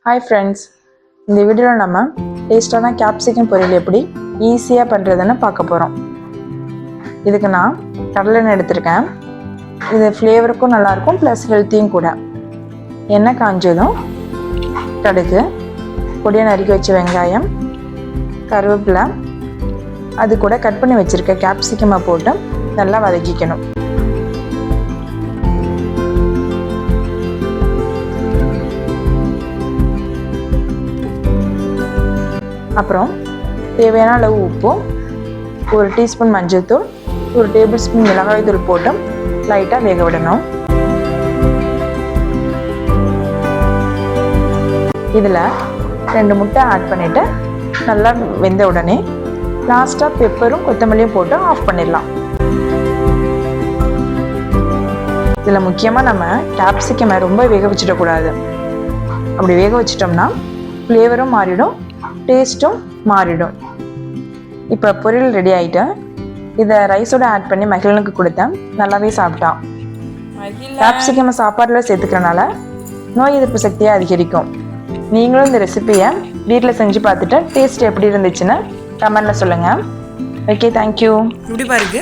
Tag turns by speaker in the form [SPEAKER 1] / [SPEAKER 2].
[SPEAKER 1] Hi friends, இந்த வீடியோவில் நம்ம டேஸ்டான கேப்சிகம் பொரியல் எப்படி ஈஸியாக பண்ணுறதுன்னு பார்க்க போகிறோம். இதுக்கு நான் கடலெண்ணெய் எடுத்திருக்கேன். இது ஃப்ளேவருக்கும் நல்லாயிருக்கும், ப்ளஸ் ஹெல்த்தியும் கூட. எண்ணெய் காஞ்சதும் கடுகு, பொடியை நறுக்கி வச்ச வெங்காயம், கருவேப்பிலை, அது கூட கட் பண்ணி வச்சுருக்க கேப்சிகமை போட்டு நல்லா வதக்கிக்கணும். அப்புறம் தேவையான அளவு உப்பும், 1 டீஸ்பூன் மஞ்சள் தூள், 1 டேபிள் ஸ்பூன் மிளகாய் தூள் போட்டு லைட்டாக வேக விடணும். இதில் 2 முட்டை ஆட் பண்ணிவிட்டு நல்லா வெந்த உடனே லாஸ்ட்டாக பெப்பரும் கொத்தமல்லியும் போட்டு ஆஃப் பண்ணிடலாம். இதில் முக்கியமாக நம்ம கேப்சிகமை ரொம்ப வேக வச்சிடக்கூடாது. அப்படி வேக வச்சிட்டோம்னா ஃப்ளேவரும் மாறிடும், டேஸ்ட்டும் மாறிடும். இப்போ பொரியல் ரெடி ஆகிட்டு இதை ரைஸோடு ஆட் பண்ணி மகிழனுக்கு கொடுத்தேன். நல்லாவே சாப்பிட்டான். கேப்சிகம் சாப்பாட்டில் சேர்த்துக்கிறனால நோய் எதிர்ப்பு சக்தியை அதிகரிக்கும். நீங்களும் இந்த ரெசிபியை வீட்டில் செஞ்சு பார்த்துட்டு டேஸ்ட் எப்படி இருந்துச்சுன்னு கமெண்டில் சொல்லுங்கள். Okay, thank you.
[SPEAKER 2] எப்படி பாருங்க.